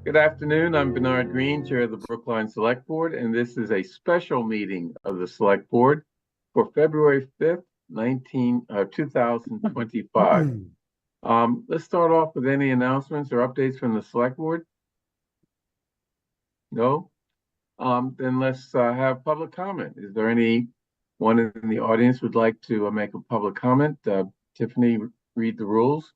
Good afternoon. I'm Bernard Green, Chair of the Brookline Select Board, and this is a special meeting of the Select Board for February 5th, 2025. Let's start off with any announcements or updates from the Select Board. No? Then let's have public comment. Is there anyone in the audience who would like to make a public comment? Tiffany, read the rules.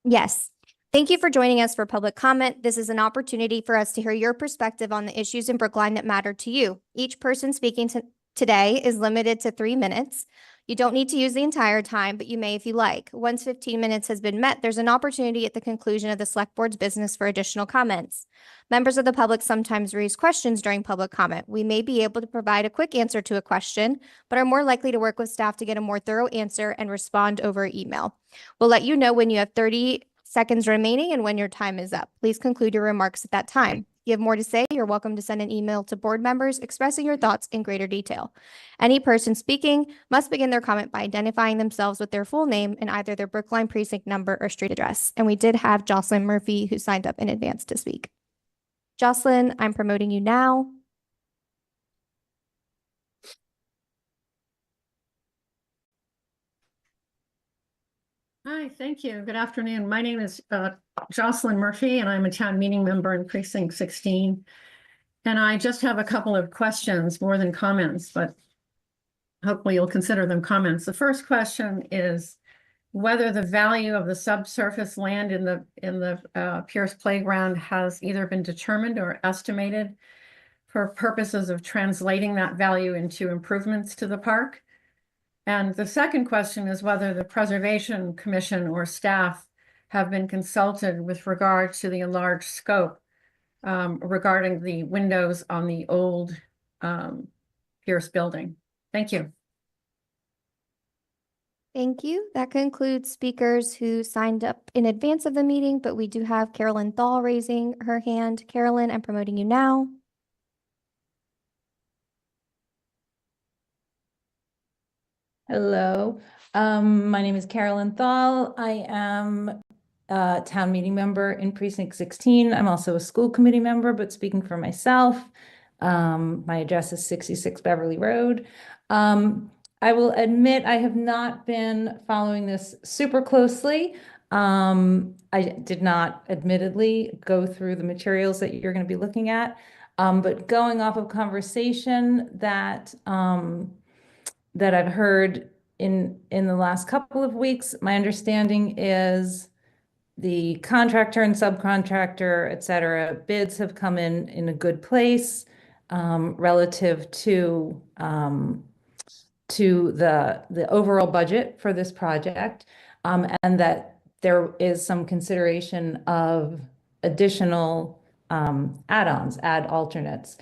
Yes. Thank you for joining us for public comment. This is an opportunity for us to hear your perspective on the issues in Brookline that matter to you. Each person speaking today is limited to 3 minutes. You don't need to use the entire time, but you may if you like. Once 15 minutes has been met, there's an opportunity at the conclusion of the Select Board's business for additional comments. Members of the public sometimes raise questions during public comment. We may be able to provide a quick answer to a question, but are more likely to work with staff to get a more thorough answer and respond over email. We'll let you know when you have 30 seconds remaining and when your time is up. Please conclude your remarks at that time. If you have more to say, you're welcome to send an email to board members expressing your thoughts in greater detail. Any person speaking must begin their comment by identifying themselves with their full name and either their Brookline precinct number or street address. And we did have Jocelyn Murphy who signed up in advance to speak. Jocelyn, I'm promoting you now. Hi, thank you. Good afternoon. My name is Jocelyn Murphy, and I'm a town meeting member in Precinct 16. And I just have a couple of questions, more than comments, but hopefully you'll consider them comments. The first question is whether the value of the subsurface land in the Pierce Playground has either been determined or estimated for purposes of translating that value into improvements to the park. And the second question is whether the Preservation Commission or staff have been consulted with regard to the enlarged scope regarding the windows on the old Pierce building. Thank you. Thank you. That concludes speakers who signed up in advance of the meeting, but we do have Carolyn Thal raising her hand. Carolyn, I'm promoting you now. Hello, my name is Carolyn Thal. I am a town meeting member in Precinct 16. I'm also a school committee member, but speaking for myself, my address is 66 Beverly Road. I will admit I have not been following this super closely. I did not admittedly go through the materials that you're going to be looking at, but going off of conversation that I've heard in the last couple of weeks, my understanding is the contractor and subcontractor, et cetera, bids have come in a good place relative to the overall budget for this project, and that there is some consideration of additional add-ons, add alternates.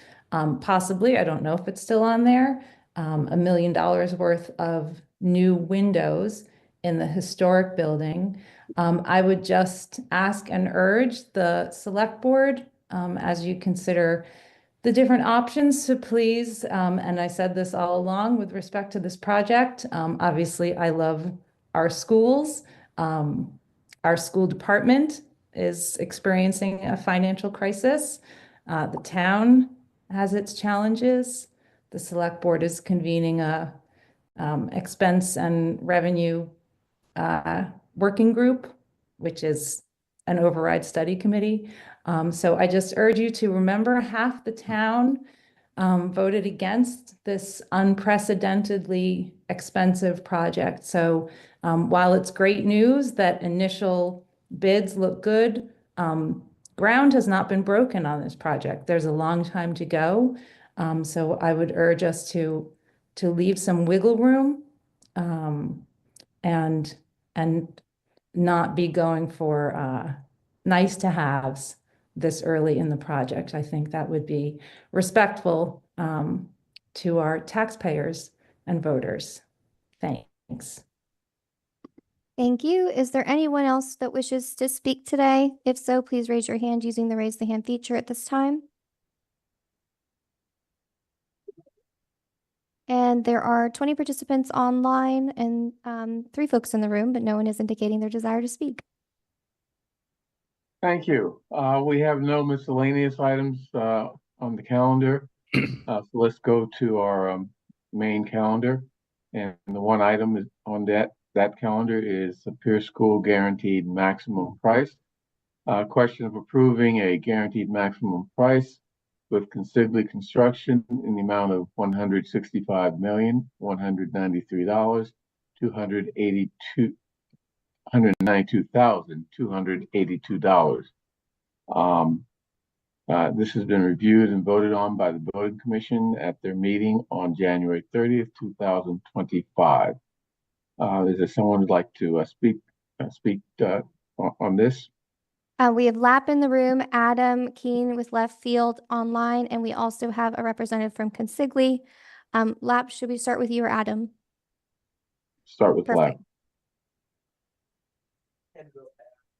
Possibly, I don't know if it's still on there, $1 million worth of new windows in the historic building. I would just ask and urge the select board, as you consider the different options, to please, and I said this all along with respect to this project, obviously I love our schools. Our school department is experiencing a financial crisis. The town has its challenges. The select board is convening a expense and revenue working group, which is an override study committee. So I just urge you to remember half the town voted against this unprecedentedly expensive project. So while it's great news that initial bids look good, ground has not been broken on this project. There's a long time to go. So I would urge us to leave some wiggle room and not be going for nice to haves this early in the project. I think that would be respectful to our taxpayers and voters. Thanks. Thank you. Is there anyone else that wishes to speak today? If so, please raise your hand using the raise the hand feature at this time. And there are 20 participants online and 3 folks in the room, but no one is indicating their desire to speak. Thank you. We have no miscellaneous items on the calendar. So let's go to our main calendar. And the one item is on that calendar is the Pierce School guaranteed maximum price. Question of approving a guaranteed maximum price with Consigli Construction in the amount of $165,193, 192,282. This has been reviewed and voted on by the Building Commission at their meeting on January 30th, 2025. Is there someone who'd like to speak on this? We have Lap in the room, Adam Keen with Left Field online, and we also have a representative from Consigli. Lap, should we start with you or Adam? Start with Lap.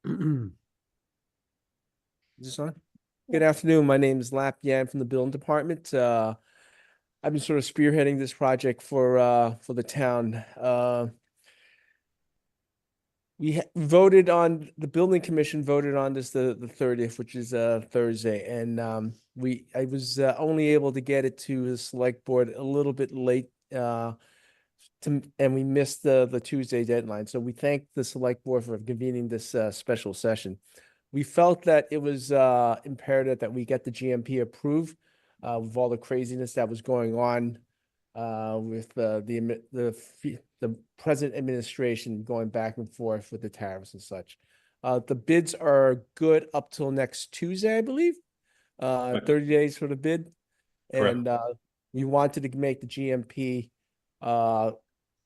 Is this on? Good afternoon. My name is Lap Yan from the building department. I've been sort of spearheading this project for the town. Voted on, the building commission voted on this the 30th, which is Thursday, and I was only able to get it to the select board a little bit late, and we missed the Tuesday deadline. So we thank the select board for convening this special session. We felt that it was imperative that we get the GMP approved with all the craziness that was going on with the present administration going back and forth with the tariffs and such. The bids are good up till next Tuesday, I believe. 30 days for the bid. Correct. And we wanted to make the GMP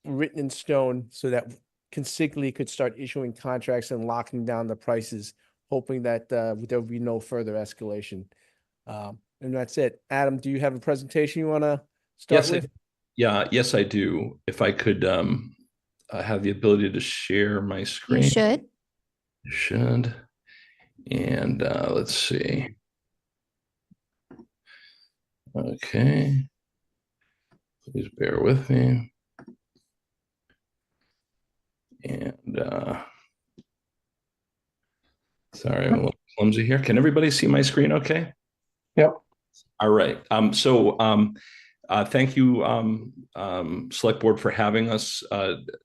written in stone so that Consigli could start issuing contracts and locking down the prices, hoping that there will be no further escalation. And that's it. Adam, do you have a presentation you want to start with? Yes, I do. If I could have the ability to share my screen. You should. Should. And let's see. Okay. Please bear with me. And sorry, I'm a little clumsy here. Can everybody see my screen okay? Yep. All right. Thank you, Select Board, for having us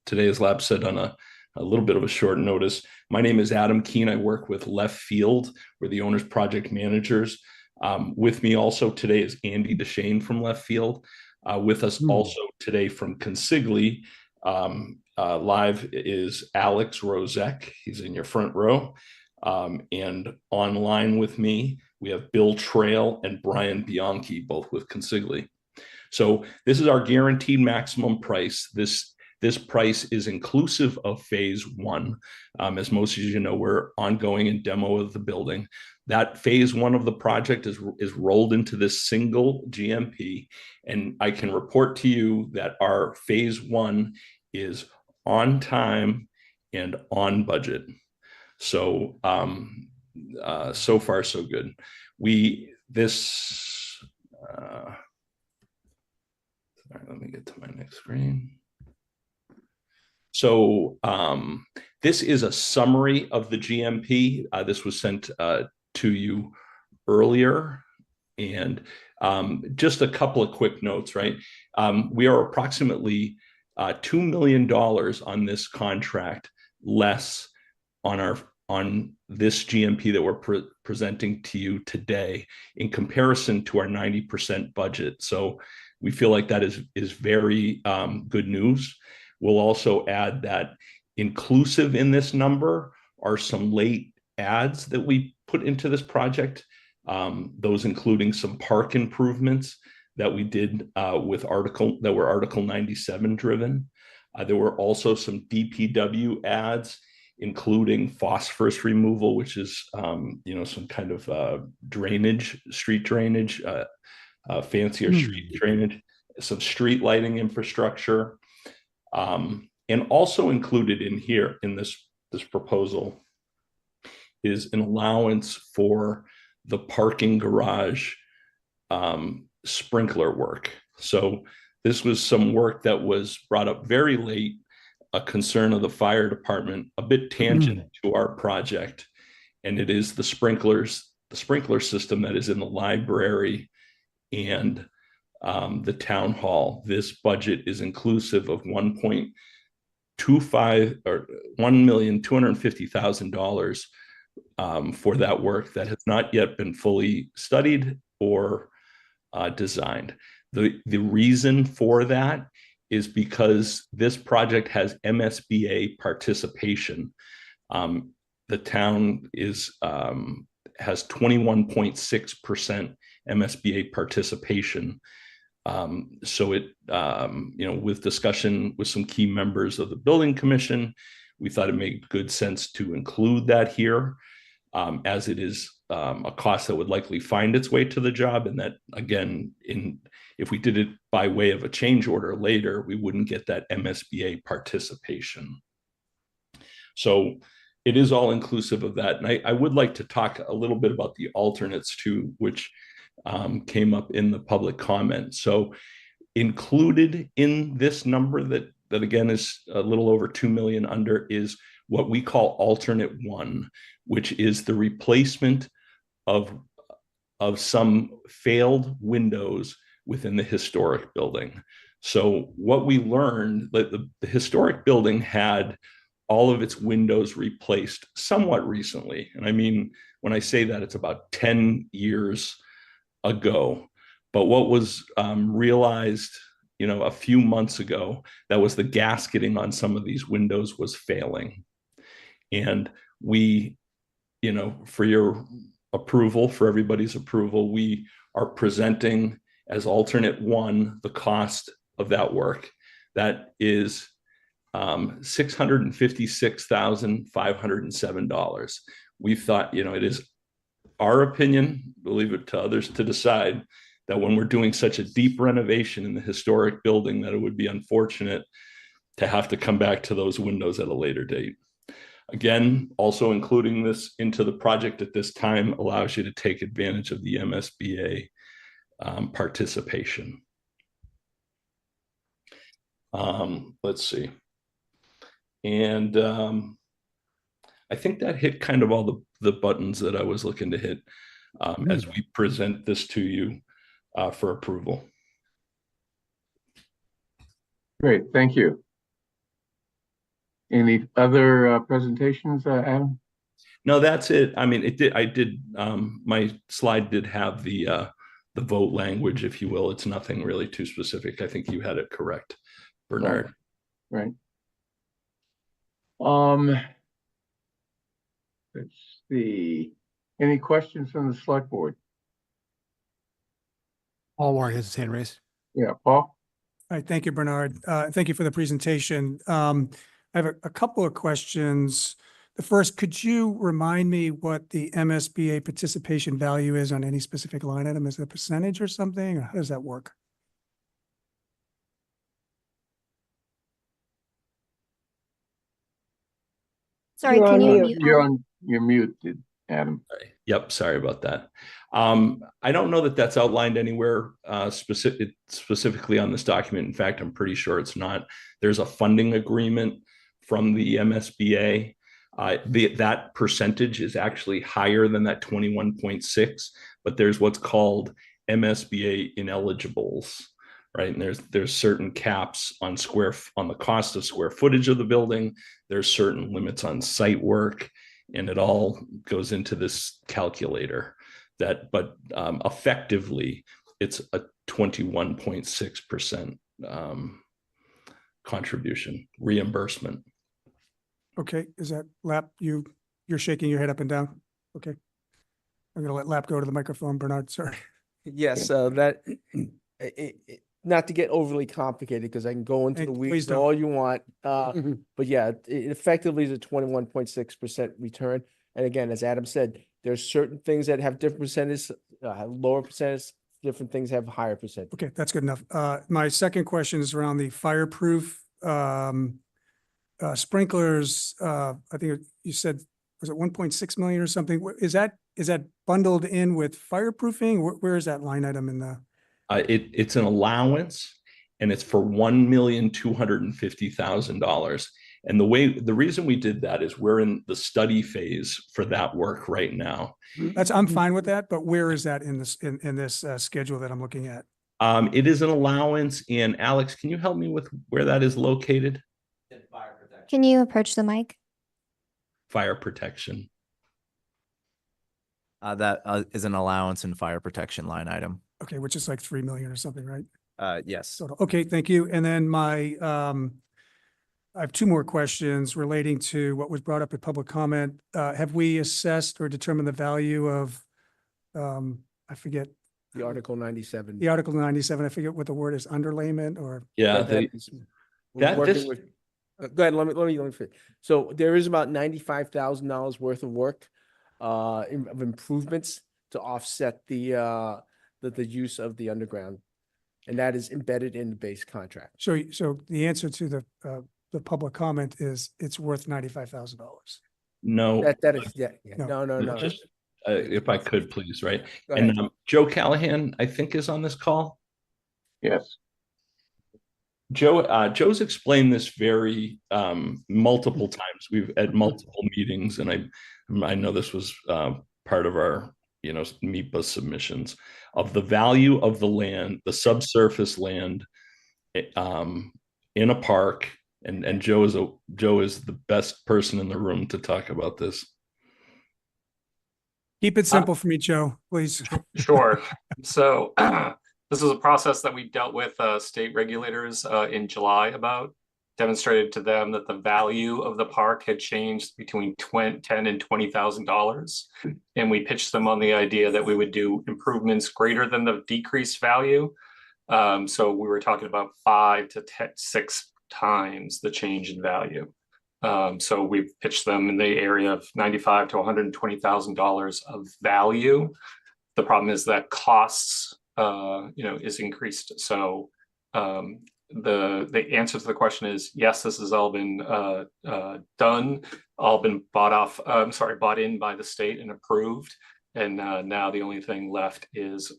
today, as Lab said, on a little bit of a short notice. My name is Adam Keen. I work with Left Field. We're the owner's project managers. With me also today is Andy Deshane from Left Field. With us also today from Consigli, live is Alex Rozek. He's in your front row. And online with me, we have Bill Trail and Brian Bianchi, both with Consigli. So this is our guaranteed maximum price. This price is inclusive of phase one. As most of you know, we're ongoing in demo of the building. That phase one of the project is rolled into this single GMP. And I can report to you that our phase one is on time and on budget. So, so far, so good. Sorry, let me get to my next screen. So this is a summary of the GMP. This was sent to you earlier. And just a couple of quick notes, right? We are approximately $2 million on this contract less on this GMP that we're presenting to you today in comparison to our 90% budget. So we feel like that is very good news. We'll also add that inclusive in this number are some late adds that we put into this project, those including some park improvements that we did with Article 97 driven. There were also some DPW adds, including phosphorus removal, which is some kind of street drainage, fancier street drainage, some street lighting infrastructure, and also included in here in this proposal is an allowance for the parking garage sprinkler work. So this was some work that was brought up very late, a concern of the fire department, a bit tangent to our project. and it is the sprinkler system that is in the library and the town hall. This budget is inclusive of $1,250,000 for that work that has not yet been fully studied or designed. The reason for that is because this project has MSBA participation. The town has 21.6% MSBA participation. So it, with discussion with some key members of the building commission, we thought it made good sense to include that here, as it is a cost that would likely find its way to the job. And that, again, if we did it by way of a change order later, we wouldn't get that MSBA participation. So it is all inclusive of that. And I would like to talk a little bit about the alternates too, which came up in the public comment. So included in this number that again is a little over 2 million under is what we call alternate one, which is the replacement of some failed windows within the historic building. So what we learned, that the historic building had all of its windows replaced somewhat recently. And I mean, when I say that, it's about 10 years ago. But what was realized, a few months ago, that was the gasketing on some of these windows was failing. And we, for your approval, for everybody's approval, we are presenting as alternate one the cost of that work. That is $656,507. We thought, it is our opinion, we'll leave it to others to decide, that when we're doing such a deep renovation in the historic building, that it would be unfortunate to have to come back to those windows at a later date. Again, also including this into the project at this time allows you to take advantage of the MSBA participation. Let's see. And I think that hit kind of all the buttons that I was looking to hit as we present this to you for approval. Great, thank you. Any other presentations, Adam? No, that's it. I mean, my slide did have the vote language, if you will. It's nothing really too specific. I think you had it correct, Bernard. Right. Let's see. Any questions from the select board? Paul Ward has his hand raised. Yeah, Paul? All right, thank you, Bernard. Thank you for the presentation. I have a couple of questions. The first, could you remind me what the MSBA participation value is on any specific line item? Is it a percentage or something, or how does that work? Sorry, You're can on you mute. mute? You're muted, Adam. Yep, sorry about that. I don't know that that's outlined anywhere specifically on this document. In fact, I'm pretty sure it's not. There's a funding agreement from the MSBA. That percentage is actually higher than that 21.6, but there's what's called MSBA ineligibles, right? And there's certain caps on the cost of square footage of the building. There's certain limits on site work, and it all goes into this calculator. But effectively, it's a 21.6% contribution reimbursement. Okay, is that Lap? You're shaking your head up and down? Okay. I'm gonna let Lap go to the microphone, Bernard, sorry. Yes, not to get overly complicated, because I can go into the Please weeds don't. all you want. But yeah, it effectively is a 21.6% return. And again, as Adam said, there's certain things that have different percentages, lower percentages, different things have higher percent. Okay, that's good enough. My second question is around the fireproof sprinklers. I think you said, was it 1.6 million or something? Is that bundled in with fireproofing? Where is that line item in the? It's an allowance, and it's for $1,250,000. And the reason we did that is we're in the study phase for that work right now. I'm fine with that, but where is that in this schedule that I'm looking at? It is an allowance. And Alex, can you help me with where that is located? Can you approach the mic? Fire protection. That is an allowance and fire protection line item. Okay, which is like 3 million or something, right? Yes. Total. Okay, thank you. And then I have two more questions relating to what was brought up at public comment. Have we assessed or determined the value of, I forget, The Article 97. the Article 97, I forget what the word is, underlayment or? Yeah. We're working with, go ahead, let me finish. So there is about $95,000 worth of work of improvements to offset the use of the underground. And that is embedded in the base contract. So the answer to the public comment is it's worth $95,000. No. That is, yeah, No. no. Just if I could, please, right? Go ahead. And Joe Callahan, I think, is on this call. Yes. Joe's explained this very multiple times. We've at multiple meetings, and I know this was part of our MIPA submissions of the value of the land, the subsurface land, in a park. And Joe is the best person in the room to talk about this. Keep it simple for me, Joe, please. Sure. So this is a process that we dealt with state regulators in July about, demonstrated to them that the value of the park had changed between $10,000 and $20,000. And we pitched them on the idea that we would do improvements greater than the decreased value. So we were talking about 5 to 6 times the change in value. So we've pitched them in the area of $95,000 to $120,000 of value. The problem is that costs, is increased. So the answer to the question is yes, this has all been done, all been bought in by the state and approved. And now the only thing left is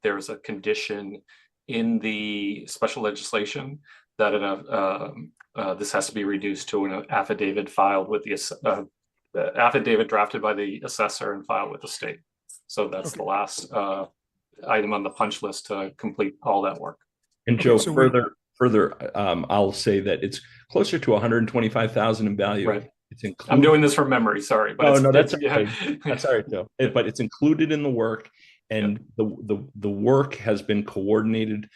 there's a condition in the special legislation that this has to be reduced to an affidavit filed with the affidavit drafted by the assessor and filed with the state. So that's the last item on the punch list to complete all that work. And Joe, so further, I'll say that it's closer to 125,000 in value. Right. It's included. I'm doing this from memory, sorry. But No, that's yeah. okay. That's all right, Joe. But it's included in the work, and the work has been coordinated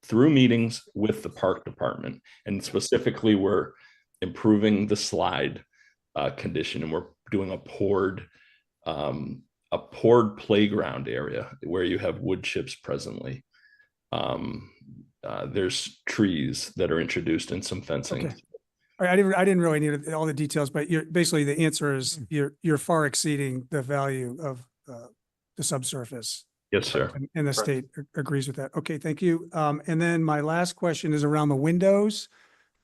through meetings with the park department, and specifically we're improving the slide condition, and we're doing a poured playground area where you have wood chips presently. There's trees that are introduced and some fencing. Okay. All right, I didn't really need all the details, but basically the answer is you're far exceeding the value of the subsurface. Yes, sir. And the state agrees with that. Okay, thank you. And then my last question is around the windows.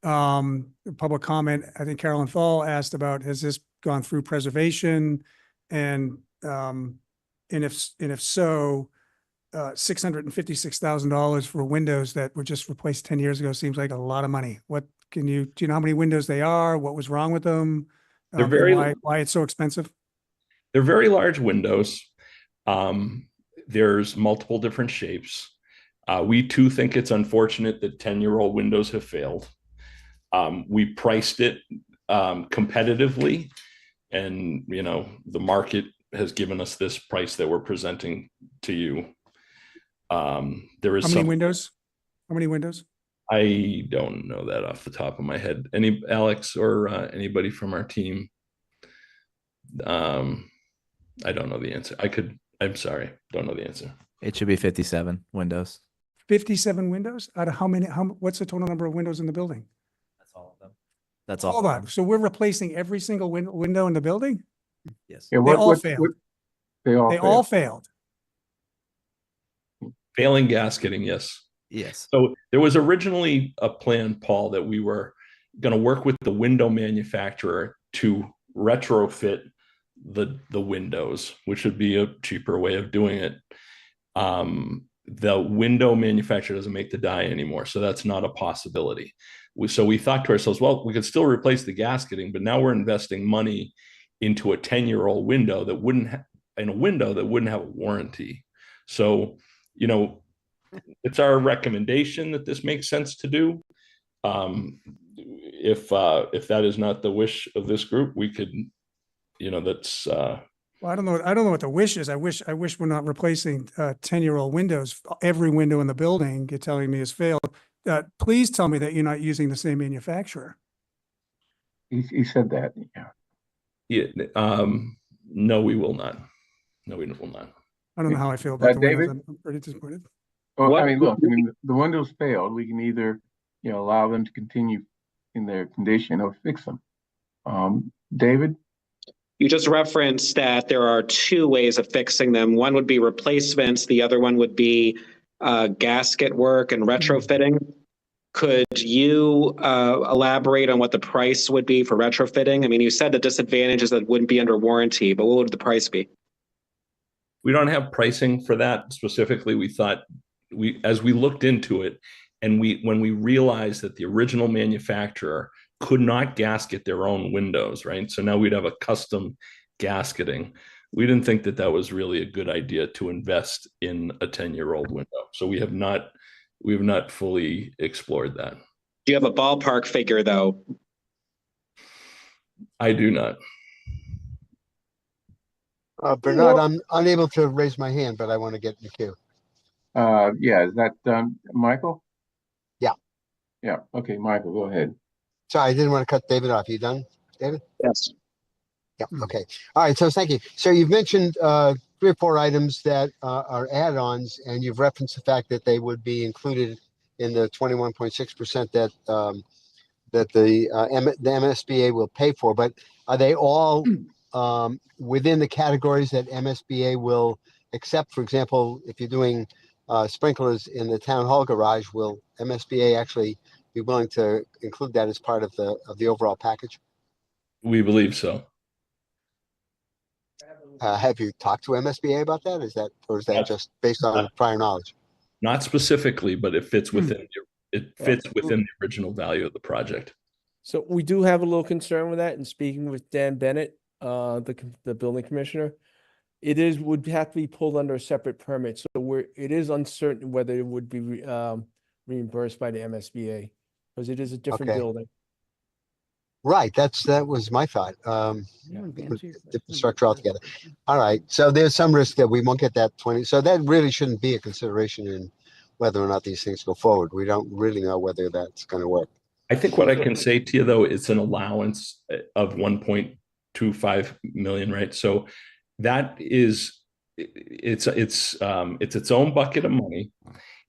Public comment, I think Carolyn Thal asked about, has this gone through preservation? And if so, $656,000 for windows that were just replaced 10 years ago seems like a lot of money. Do you know how many windows they are? What was wrong with them? They're why it's so expensive? They're very large windows. There's multiple different shapes. We too think it's unfortunate that 10-year-old windows have failed. We priced it competitively, and the market has given us this price that we're presenting to you. There is How many windows? How many windows? I don't know that off the top of my head. Alex or anybody from our team? I don't know the answer. I'm sorry, don't know the answer. It should be 57 windows. 57 windows? Out of how many? What's the total number of windows in the building? That's all of them. That's all. Hold on. So we're replacing every single window in the building? Yes. Yeah, They all failed. They They all failed. Failing gasketing, yes. Yes. So there was originally a plan, Paul, that we were going to work with the window manufacturer to retrofit the windows, which would be a cheaper way of doing it. The window manufacturer doesn't make the die anymore, so that's not a possibility. So we thought to ourselves, well, we could still replace the gasketing, but now we're investing money into a 10-year-old window that wouldn't have a warranty. So, it's our recommendation that this makes sense to do. If that is not the wish of this group, we could, that's Well, I don't know what the wish is. I wish we're not replacing 10-year-old windows. Every window in the building, you're telling me, has failed. Please tell me that you're not using the same manufacturer. He said that, yeah. Yeah. No, we will not. No, we will not. I don't know how I feel about the windows. David? I'm pretty disappointed. Well, I mean, look, the windows failed. We can either, allow them to continue in their condition or fix them. David? You just referenced that there are two ways of fixing them. One would be replacements. The other one would be gasket work and retrofitting. Could you elaborate on what the price would be for retrofitting? I mean, you said the disadvantage is that it wouldn't be under warranty, but what would the price be? We don't have pricing for that specifically. We thought as we looked into it, and when we realized that the original manufacturer could not gasket their own windows, right? So now we'd have a custom gasketing. We didn't think that was really a good idea to invest in a 10-year-old window. So we have not fully explored that. Do you have a ballpark figure though? I do not. Bernard, I'm unable to raise my hand, but I want to get in the queue. Yeah, is that Michael? Yeah. Yeah, okay, Michael, go ahead. Sorry, I didn't want to cut David off. You done, David? Yes. Yeah, okay. All right, so thank you. So you've mentioned 3 or 4 items that are add-ons, and you've referenced the fact that they would be included in the 21.6% that the MSBA will pay for. But are they all within the categories that MSBA will accept? For example, if you're doing sprinklers in the town hall garage, will MSBA actually be willing to include that as part of the overall package? We believe so. Have you talked to MSBA about that? Is that just based on prior knowledge? Not specifically, but it fits within the original value of the project. So we do have a little concern with that. And speaking with Dan Bennett, the building commissioner, would have to be pulled under a separate permit. So it is uncertain whether it would be reimbursed by the MSBA because it is a different building. Right, that was my thought. Different structure altogether. All right, so there's some risk that we won't get that 20. So that really shouldn't be a consideration in whether or not these things go forward. We don't really know whether that's going to work. I think what I can say to you though, it's an allowance of 1.25 million, right? So that is, it's its own bucket of money.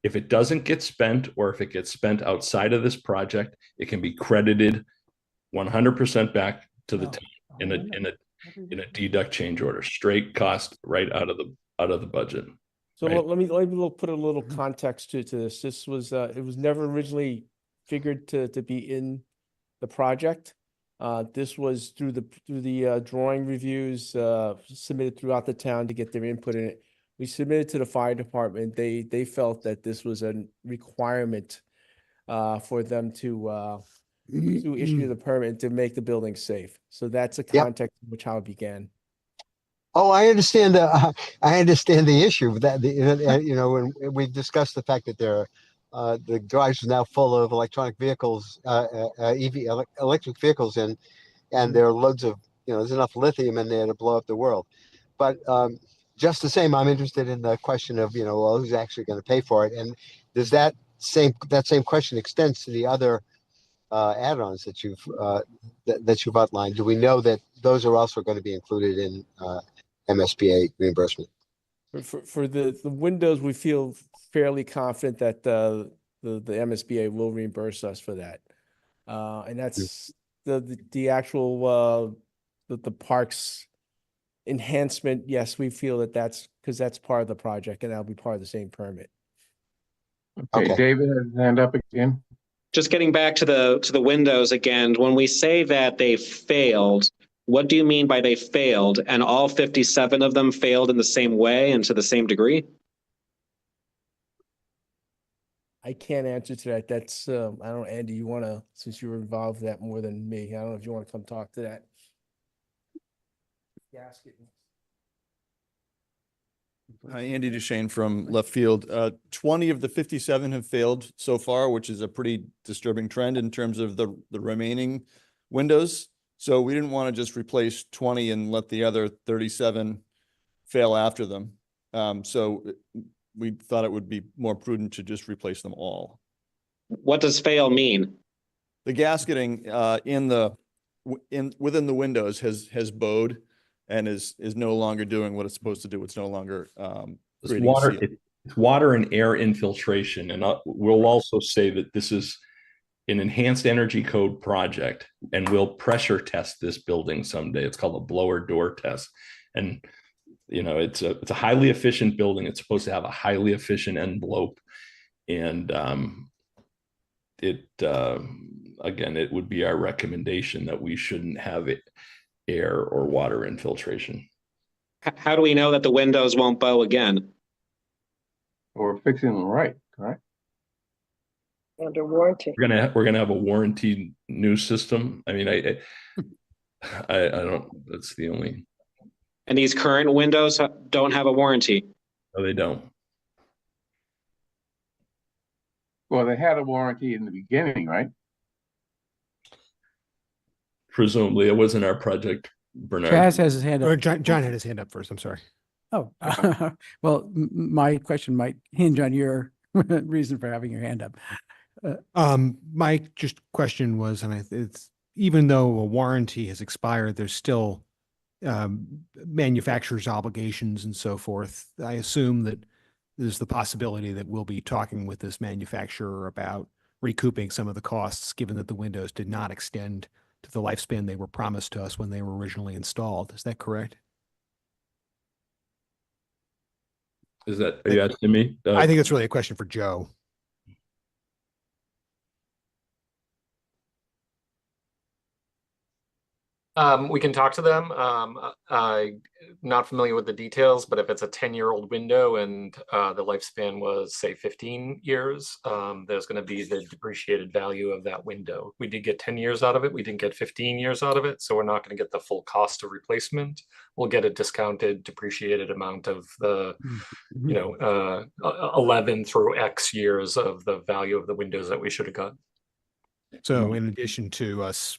If it doesn't get spent, or if it gets spent outside of this project, it can be credited 100% back to the town in a deduct change order, straight cost right out of the budget. So right? let me put a little context to this. This was it was never originally figured to be in the project. This was through the drawing reviews submitted throughout the town to get their input in it. We submitted to the fire department. They felt that this was a requirement for them to issue the permit to make the building safe. So that's a context in which how it began. Oh, I understand. I understand the issue that when we've discussed the fact that the garage is now full of electronic vehicles, electric vehicles, and there are loads of there's enough lithium in there to blow up the world. But just the same, I'm interested in the question of well, who's actually going to pay for it, and does that same question extends to the other add-ons that you've outlined? Do we know that those are also going to be included in MSBA reimbursement? For the windows, we feel fairly confident that the MSBA will reimburse us for that, and that's the actual the parks enhancement. Yes, we feel that's because that's part of the project, and that'll be part of the same permit. Okay. David has his hand up again. Just getting back to the windows again, when we say that they failed, what do you mean by they failed? And all 57 of them failed in the same way and to the same degree? I can't answer to that. That's, I don't know, Andy, you want to, since you were involved in that more than me, I don't know if you want to come talk to that. Gasket. Hi, Andy Duchesne from left field. 20 of the 57 have failed so far, which is a pretty disturbing trend in terms of the remaining windows. So we didn't want to just replace 20 and let the other 37 fail after them. So we thought it would be more prudent to just replace them all. What does fail mean? The gasketing within the windows has bowed and is no longer doing what it's supposed to do. It's no longer It's creating water, seal. it's water and air infiltration. And we'll also say that this is an enhanced energy code project, and we'll pressure test this building someday. It's called a blower door test. And it's a highly efficient building. It's supposed to have a highly efficient envelope. And again, it would be our recommendation that we shouldn't have air or water infiltration. How do we know that the windows won't bow again? Or fixing them right, correct? Under warranty. We're gonna have a warranty new system. I mean, I don't. That's the only. And these current windows don't have a warranty. No, they don't. Well, they had a warranty in the beginning, right? Presumably, it wasn't our project, Bernard. Chaz has his hand Or up. John had his hand up first. I'm sorry. Oh, well, my question might hinge on your reason for having your hand up. My just question was, and it's even though a warranty has expired, there's still manufacturer's obligations and so forth. I assume that there's the possibility that we'll be talking with this manufacturer about recouping some of the costs, given that the windows did not extend to the lifespan they were promised to us when they were originally installed. Is that correct? Are you asking me? I think it's really a question for Joe. We can talk to them. I'm not familiar with the details, but if it's a 10-year-old window and the lifespan was, say, 15 years, there's going to be the depreciated value of that window. We did get 10 years out of it. We didn't get 15 years out of it. So we're not going to get the full cost of replacement. We'll get a discounted, depreciated amount of the, 11 through X years of the value of the windows that we should have got. So in addition to us,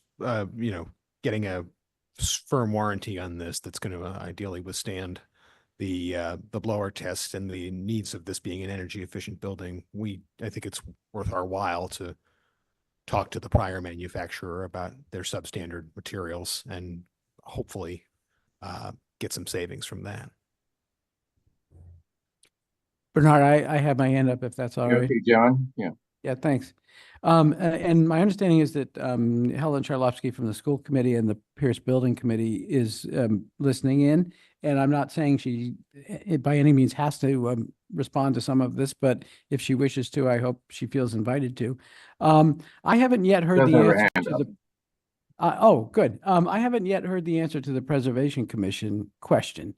getting a firm warranty on this that's going to ideally withstand the blower test and the needs of this being an energy efficient building, I think it's worth our while to talk to the prior manufacturer about their substandard materials and hopefully get some savings from that. Bernard, I have my hand up if that's all right. Okay, John? Yeah. Yeah, thanks. And my understanding is that Helen Charlovsky from the school committee and the Pierce Building Committee is listening in. And I'm not saying she by any means has to respond to some of this, but if she wishes to, I hope she feels invited to. I haven't yet heard the answer to the. Oh, good. I haven't yet heard the answer to the Preservation Commission question.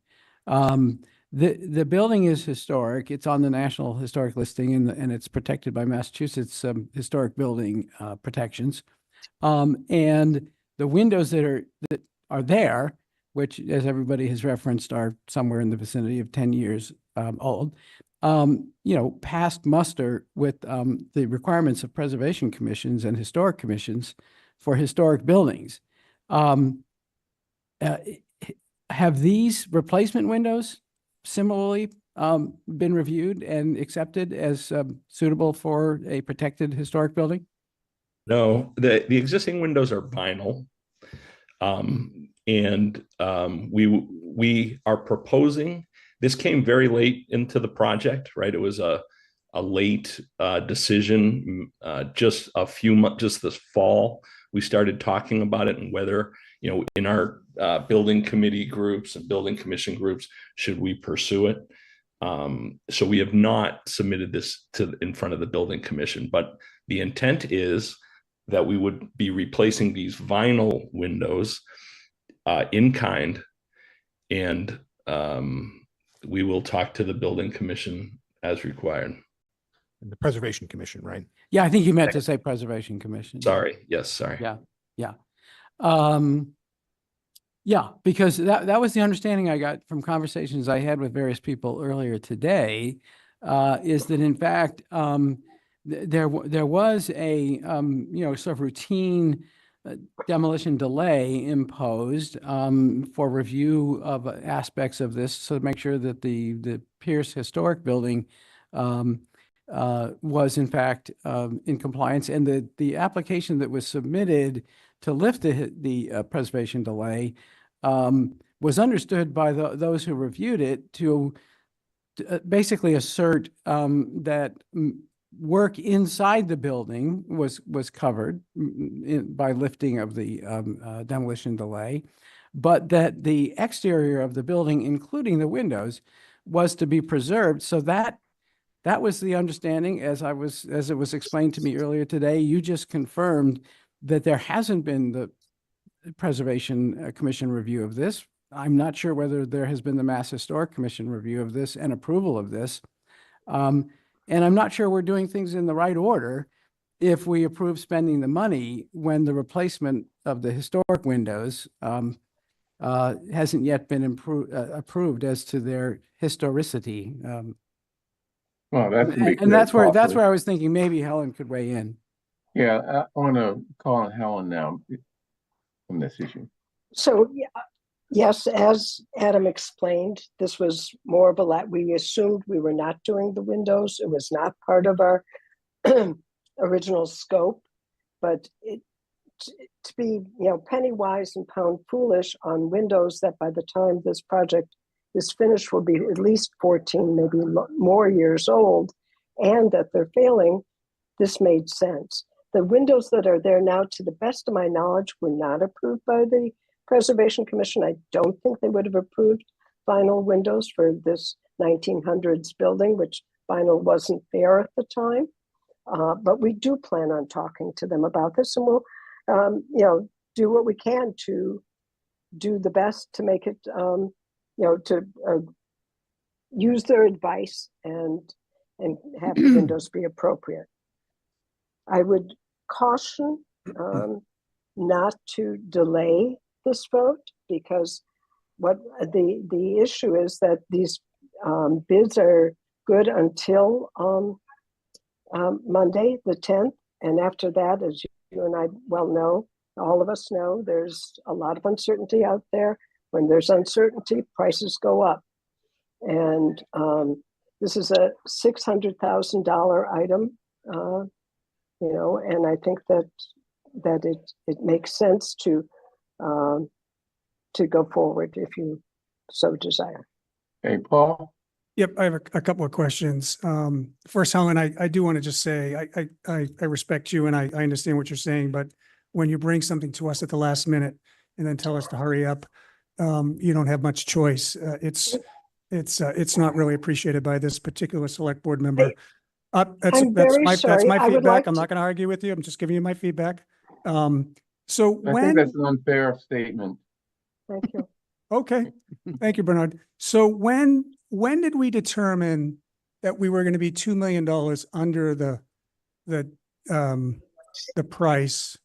The building is historic. It's on the National Historic Listing and it's protected by Massachusetts historic building protections. And the windows that are there, which as everybody has referenced are somewhere in the vicinity of 10 years old, passed muster with the requirements of preservation commissions and historic commissions for historic buildings. Have these replacement windows similarly been reviewed and accepted as suitable for a protected historic building? No, the existing windows are vinyl. And we are proposing, this came very late into the project, right? It was a late decision, just a few months, just this fall, we started talking about it and whether, in our building committee groups and building commission groups, should we pursue it? So we have not submitted this in front of the building commission, but the intent is that we would be replacing these vinyl windows in kind, and we will talk to the building commission as required. And the Preservation Commission, right? Yeah, I think you meant to say Preservation Commission. Sorry. Yes, sorry. Yeah, yeah. Yeah, because that was the understanding I got from conversations I had with various people earlier today, is that in fact, there was a, sort of routine demolition delay imposed for review of aspects of this, so to make sure that the Pierce Historic Building was in fact in compliance, and the application that was submitted to lift the preservation delay was understood by those who reviewed it to basically assert that work inside the building was covered by lifting of the demolition delay, but that the exterior of the building, including the windows, was to be preserved. So that was the understanding as it was explained to me earlier today. You just confirmed that there hasn't been the Preservation Commission review of this. I'm not sure whether there has been the Mass Historic Commission review of this and approval of this. And I'm not sure we're doing things in the right order if we approve spending the money when the replacement of the historic windows hasn't yet been approved as to their historicity. Well, that can be and that's where cleared I was thinking maybe Helen could weigh in. Yeah, I want to call on Helen now on this issue. So, yes, as Adam explained, this was more of a we assumed we were not doing the windows. It was not part of our original scope, but to be, penny wise and pound foolish on windows that by the time this project is finished will be at least 14, maybe more years old, and that they're failing, this made sense. The windows that are there now, to the best of my knowledge, were not approved by the Preservation Commission. I don't think they would have approved vinyl windows for this 1900s building, which vinyl wasn't there at the time. But we do plan on talking to them about this, and we'll, do what we can to do the best to make it, to use their advice and have the windows be appropriate. I would caution not to delay this vote, because what the issue is that these bids are good until Monday, the 10th. And after that, as you and I well know, all of us know, there's a lot of uncertainty out there. When there's uncertainty, prices go up. And this is a $600,000 item. And I think that it makes sense to go forward if you so desire. Hey, Paul? Yep, I have a couple of questions. First, Helen, I do want to just say, I respect you and I understand what you're saying, but when you bring something to us at the last minute and then tell us to hurry up, you don't have much choice. It's not really appreciated by this particular select board member. That's my feedback. I'm not going to argue with you. I'm just giving you my feedback. So I think that's an unfair statement. Thank you. Okay, thank you, Bernard. So when did we determine that we were going to be $2 million under the price,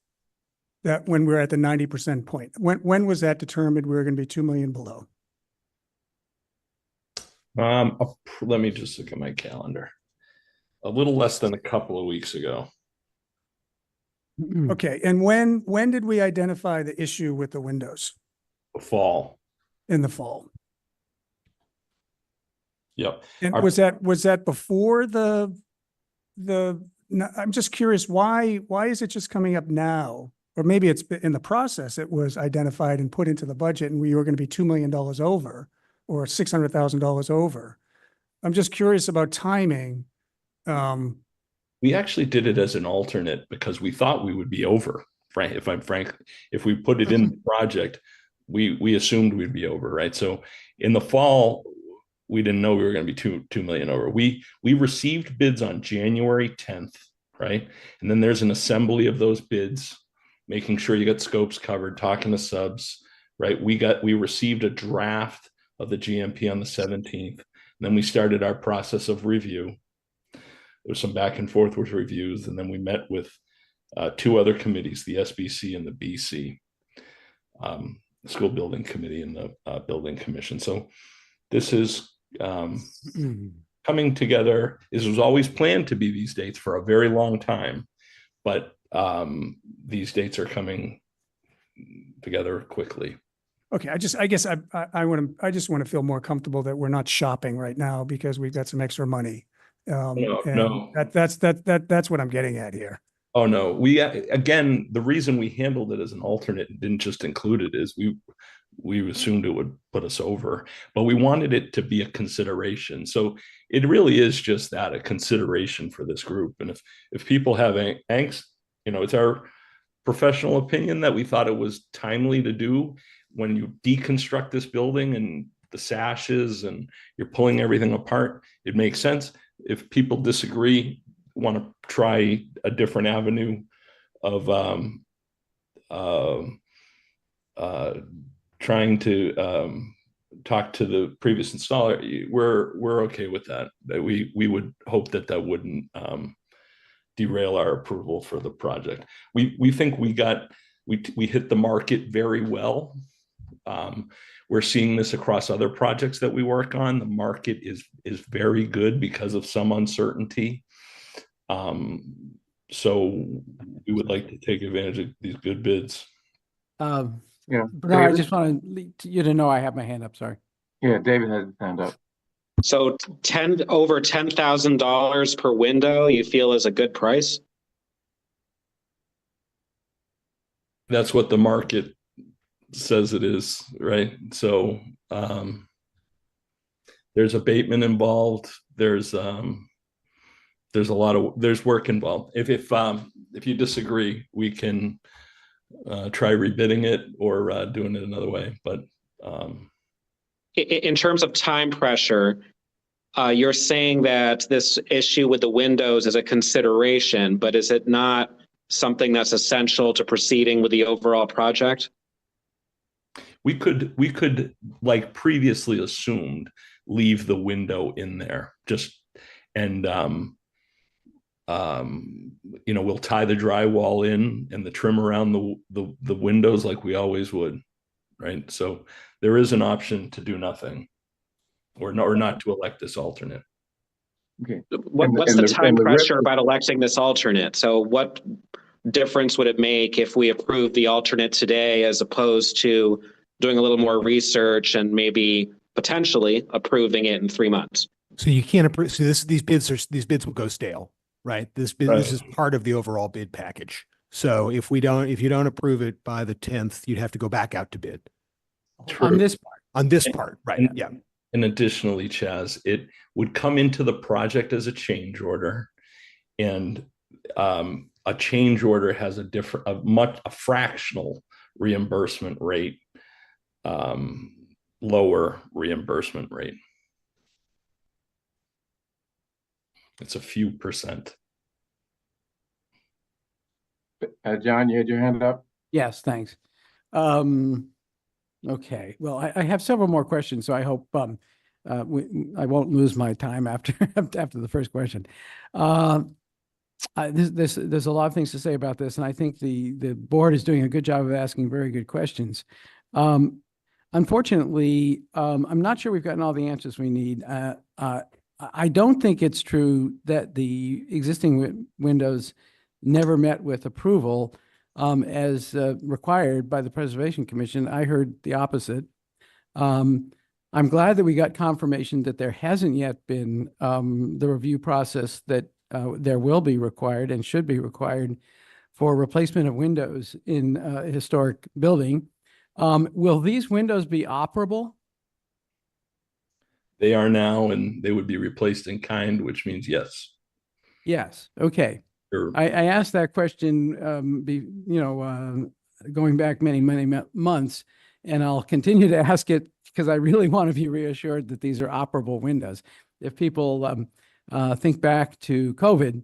that when we're at the 90% point? When was that determined we were going to be 2 million below? Let me just look at my calendar. A little less than a couple of weeks ago. Okay, and when did we identify the issue with the windows? Fall. In the fall. Yep. And was that before the I'm just curious, why is it just coming up now? Or maybe it's in the process, it was identified and put into the budget and we were going to be $2 million over or $600,000 over. I'm just curious about timing. We actually did it as an alternate because we thought we would be over. If I'm frank, if we put it in the project, we assumed we'd be over, right? So in the fall, we didn't know we were going to be 2 million over. We received bids on January 10th, right? And then there's an assembly of those bids, making sure you got scopes covered, talking to subs, right? We received a draft of the GMP on the 17th. And then we started our process of review. there was some back and forth with reviews, and then we met with two other committees, the SBC and the BC, the School Building Committee and the Building Commission. So this is coming together. This was always planned to be these dates for a very long time, but these dates are coming together quickly. Okay, I guess I just want to feel more comfortable that we're not shopping right now because we've got some extra money. No. That's what I'm getting at here. Oh no, again, the reason we handled it as an alternate and didn't just include it is we assumed it would put us over, but we wanted it to be a consideration. So it really is just that, a consideration for this group. And if people have angst, it's our professional opinion that we thought it was timely to do. When you deconstruct this building and the sashes and you're pulling everything apart, it makes sense. If people disagree, want to try a different avenue of trying to talk to the previous installer, we're okay with that. We would hope that wouldn't derail our approval for the project. We think we hit the market very well. We're seeing this across other projects that we work on. The market is very good because of some uncertainty. So we would like to take advantage of these good bids. Yeah, Bernard, I just want you to know I have my hand up. Sorry. Yeah, David has his hand up. So over $10,000 per window, you feel is a good price? That's what the market says it is, right? So there's abatement involved. There's work involved. If you disagree, we can try rebidding it or doing it another way. But in terms of time pressure, you're saying that this issue with the windows is a consideration, but is it not something that's essential to proceeding with the overall project? We could, like previously assumed, leave the window in there and we'll tie the drywall in and the trim around the windows like we always would, right? So there is an option to do nothing or not to elect this alternate. Okay. What's the time pressure about electing this alternate? So what difference would it make if we approve the alternate today as opposed to doing a little more research and maybe potentially approving it in 3 months? So you can't approve. So these bids will go stale, right? This is part of the overall bid package. So if you don't approve it by the 10th, you'd have to go back out to bid. True. On this part, right? Yeah. And additionally, Chaz, it would come into the project as a change order, and a change order has a fractional reimbursement rate, lower reimbursement rate. It's a few percent. John, you had your hand up? Yes, thanks. Okay, well, I have several more questions, so I hope I won't lose my time after the first question. There's a lot of things to say about this, and I think the board is doing a good job of asking very good questions. Unfortunately, I'm not sure we've gotten all the answers we need. I don't think it's true that the existing windows never met with approval as required by the Preservation Commission. I heard the opposite. I'm glad that we got confirmation that there hasn't yet been the review process that there will be required and should be required for replacement of windows in a historic building. Will these windows be operable? They are now, and they would be replaced in kind, which means yes. Yes. Okay. Sure. I asked that question, going back many, many months, and I'll continue to ask it because I really want to be reassured that these are operable windows. If people think back to COVID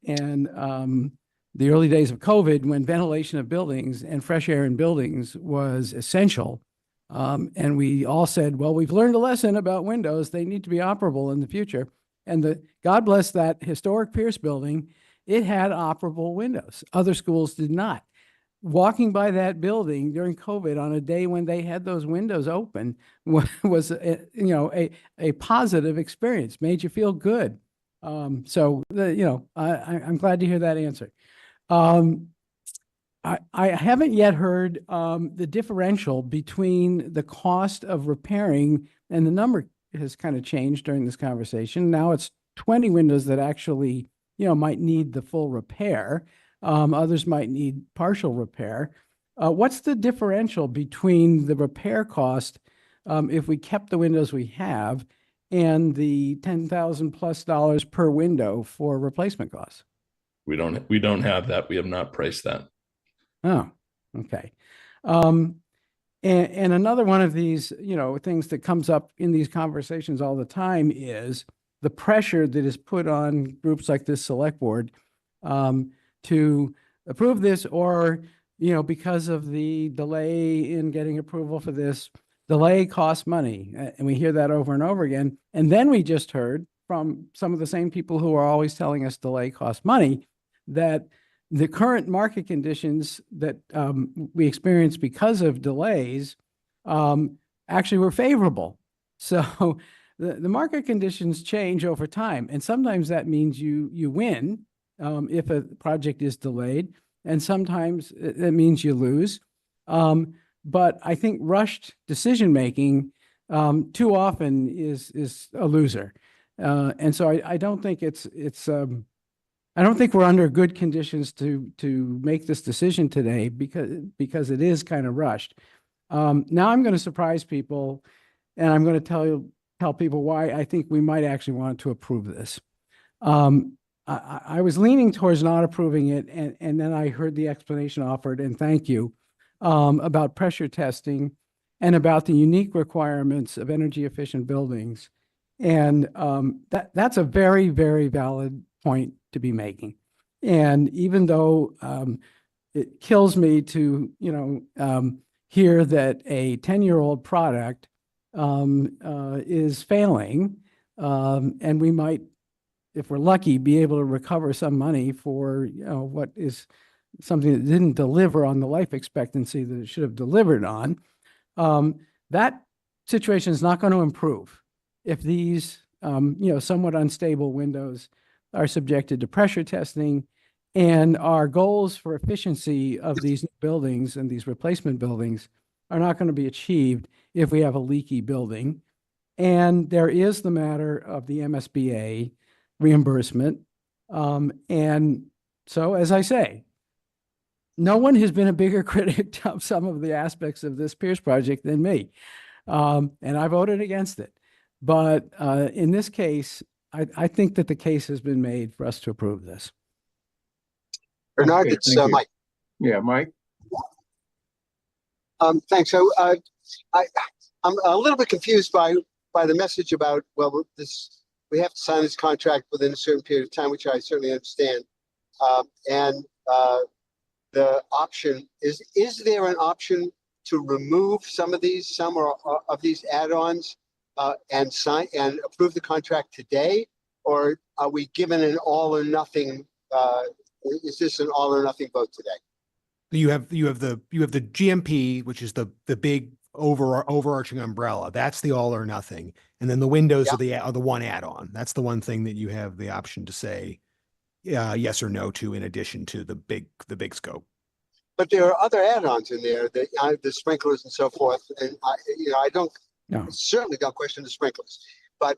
and the early days of COVID, when ventilation of buildings and fresh air in buildings was essential, and we all said, well, we've learned a lesson about windows. They need to be operable in the future. And God bless that historic Pierce building, it had operable windows. Other schools did not. Walking by that building during COVID on a day when they had those windows open was a positive experience, made you feel good. I'm glad to hear that answer. I haven't yet heard the differential between the cost of repairing, and the number has kind of changed during this conversation. Now it's 20 windows that actually, might need the full repair. Others might need partial repair. What's the differential between the repair cost if we kept the windows we have and the $10,000+ per window for replacement costs? We don't have that. We have not priced that. Oh, okay. And another one of these, things that comes up in these conversations all the time is the pressure that is put on groups like this select board to approve this, or, because of the delay in getting approval for this, delay costs money. And we hear that over and over again. And then we just heard from some of the same people who are always telling us delay costs money, that the current market conditions that we experience because of delays actually were favorable. So the market conditions change over time. And sometimes that means you win if a project is delayed. And sometimes it means you lose. But I think rushed decision-making too often is a loser. And so I don't think I don't think we're under good conditions to make this decision today because it is kind of rushed. Now I'm going to surprise people, and I'm going to tell people why I think we might actually want to approve this. I was leaning towards not approving it, and then I heard the explanation offered, and thank you, about pressure testing and about the unique requirements of energy efficient buildings. And that's a very, very valid point to be making. And even though it kills me to, hear that a 10-year-old product is failing, and we might, if we're lucky, be able to recover some money for, what is something that didn't deliver on the life expectancy that it should have delivered on, that situation is not going to improve if these, somewhat unstable windows are subjected to pressure testing, and our goals for efficiency of these buildings and these replacement buildings are not going to be achieved if we have a leaky building. And there is the matter of the MSBA reimbursement. And so, as I say, no one has been a bigger critic of some of the aspects of this Pierce project than me. And I voted against it. But in this case, I think that the case has been made for us to approve this. Bernard, Okay, it's thank you. Mike. Yeah, Mike? Thanks. So I'm a little bit confused by the message about, well, we have to sign this contract within a certain period of time, which I certainly understand. And the option is there an option to remove some of these add-ons and sign and approve the contract today, or are we given an all or nothing? Is this an all or nothing vote today? You have the GMP, which is the big overarching umbrella. That's the all or nothing. And then the windows are the one add-on. That's the one thing that you have the option to say yes or no to, in addition to the big scope. But there are other add-ons in there, the sprinklers and so forth. And I certainly don't question the sprinklers, but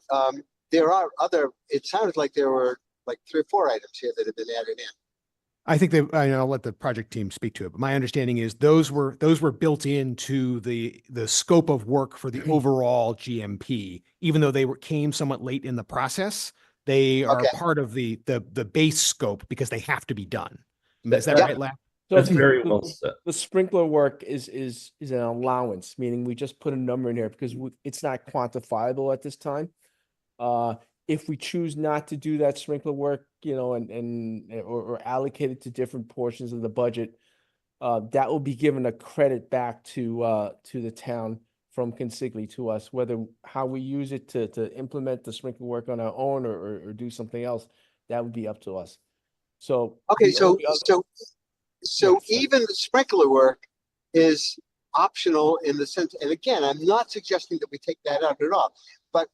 there are other. It sounded like there were like 3 or 4 items here that have been added in. I think I'll let the project team speak to it, but my understanding is those were built into the scope of work for the overall GMP, even though they came somewhat late in the process. They are part of the base scope because they have to be done. Is that right, Lap? So that's very well said. The sprinkler work is an allowance, meaning we just put a number in here because it's not quantifiable at this time. If we choose not to do that sprinkler work, or allocate it to different portions of the budget, that will be given a credit back to the town from Consigli to us, whether how we use it to implement the sprinkler work on our own or do something else, that would be up to us. So Okay, the so only other- so Yes, sir. even the sprinkler work is optional in the sense, and again, I'm not suggesting that we take that out at all, but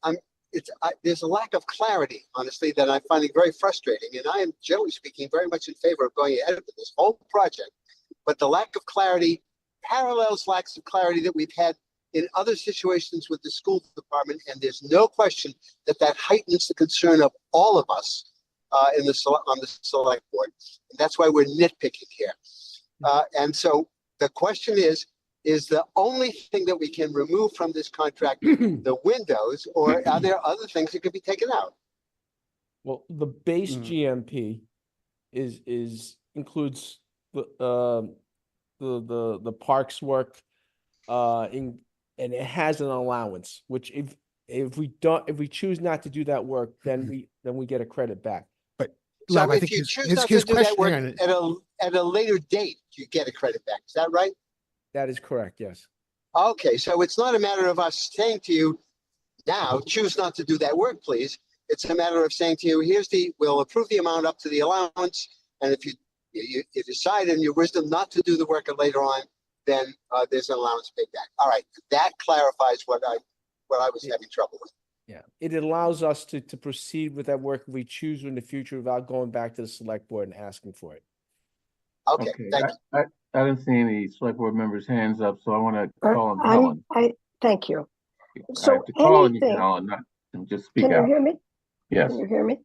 there's a lack of clarity, honestly, that I'm finding very frustrating. And I am, generally speaking, very much in favor of going ahead with this whole project. But the lack of clarity parallels lacks of clarity that we've had in other situations with the school department. And there's no question that that heightens the concern of all of us on the select board. And that's why we're nitpicking here. And so the question is the only thing that we can remove from this contract the windows, or are there other things that could be taken out? Well, the base GMP includes the parks work, and it has an allowance, which if we choose not to do that work, then we get a credit back. So Lev, I if think you his- choose his- not his to do that question- work hang on. at a later date, you get a credit back. Is that right? That is correct, yes. Okay, so it's not a matter of us saying to you now, choose not to do that work, please. It's a matter of saying to you, we'll approve the amount up to the allowance, and if you decide in your wisdom not to do the work later on, then there's an allowance paid back. All right, that clarifies what I was having trouble with. Yeah, it allows us to proceed with that work if we choose in the future without going back to the select board and asking for it. Okay, thank you. I didn't see any select board members' hands up, so I want to call on Helen. Thank you. I So have to call on you, anything, Helen, not just speak can you out. hear me? Yes. Can you hear me?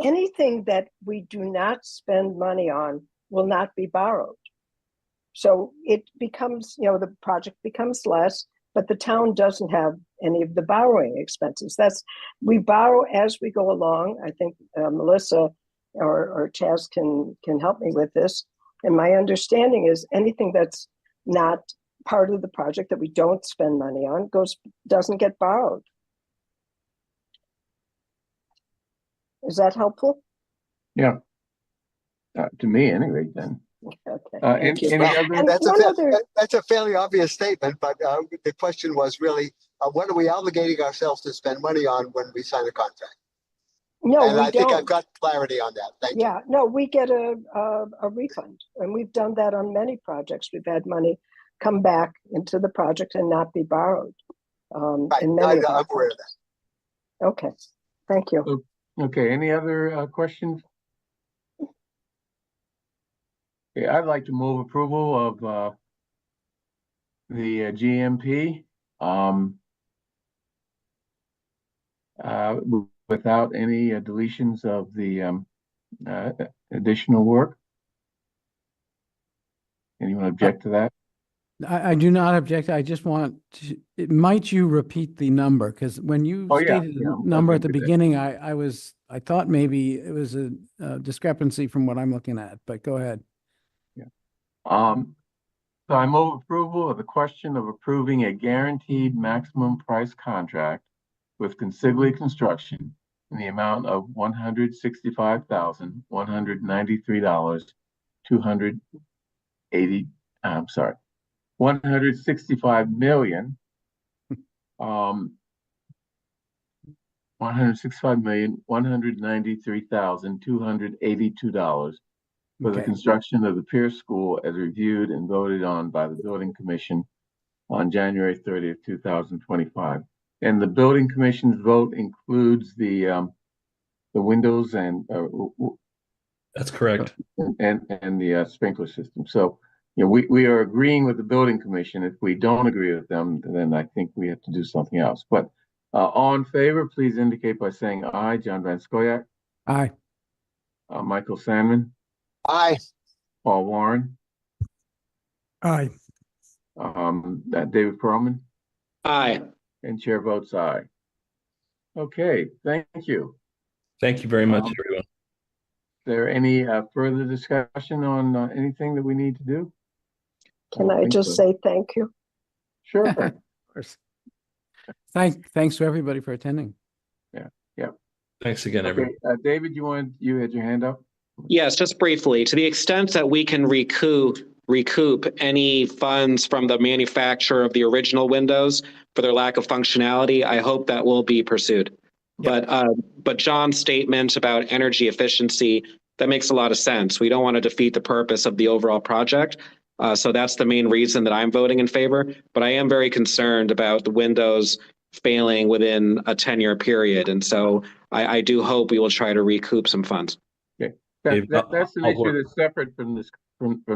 Anything that we do not spend money on will not be borrowed. So it becomes, the project becomes less, but the town doesn't have any of the borrowing expenses. We borrow as we go along. I think Melissa or Chaz can help me with this. And my understanding is anything that's not part of the project that we don't spend money on doesn't get borrowed. Is that helpful? Yeah. To me, anyway, then. Okay. Any other? That's a fairly obvious statement, but the question was really, what are we obligating ourselves to spend money on when we sign a contract? No, and we I think don't. I've got clarity on that. Thank you. Yeah, no, we get a refund, and we've done that on many projects. We've had money come back into the project and not be borrowed. Right, In many of our I'm aware of projects. Okay, thank you. Okay, any other questions? Okay, I'd like to move approval of the GMP without any deletions of the additional work. Anyone object to that? I do not object. I just want to, might you repeat the number? Because when you Oh, yeah, stated yeah, the number okay, at the good. beginning, I thought maybe it was a discrepancy from what I'm looking at, but go ahead. So I move approval of the question of approving a guaranteed maximum price contract with Consigli Construction in the amount of $165,193, $165,193,282 for the Okay. construction of the Pierce School as reviewed and voted on by the Building Commission on January 30th, 2025. And the Building Commission's vote includes the windows and That's correct. and the sprinkler system. So, we are agreeing with the Building Commission. If we don't agree with them, then I think we have to do something else. But all in favor, please indicate by saying aye. John Van Scoyac. Aye. Michael Sandman. Aye. Paul Warren. Aye. David Perlman. Aye. And chair votes aye. Okay, thank you. Thank you very much, everyone. Is there any further discussion on anything that we need to do? Can I just say thank you? Sure. Of course. Thanks to everybody for attending. Yeah. Thanks again, Okay, everyone. David, you had your hand up? Yes, just briefly, to the extent that we can recoup recoup any funds from the manufacturer of the original windows for their lack of functionality, I hope that will be pursued. But John's statement about energy efficiency, that makes a lot of sense. We don't want to defeat the purpose of the overall project. So that's the main reason that I'm voting in favor. But I am very concerned about the windows failing within a 10-year period. And so I do hope we will try to recoup some funds. Okay. Dave, That's an I'll issue work. that's separate from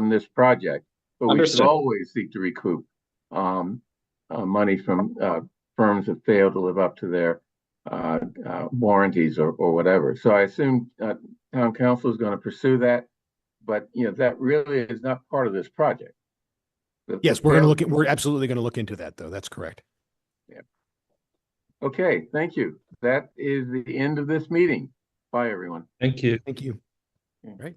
this project, but we should Understood. always seek to recoup money from firms that fail to live up to their warranties or whatever. So I assume town council is going to pursue that, but that really is not part of this project. Yes, we're absolutely going to look into that, though. That's correct. Yeah. Okay, thank you. That is the end of this meeting. Bye, everyone. Thank you. Thank you. Okay. Right.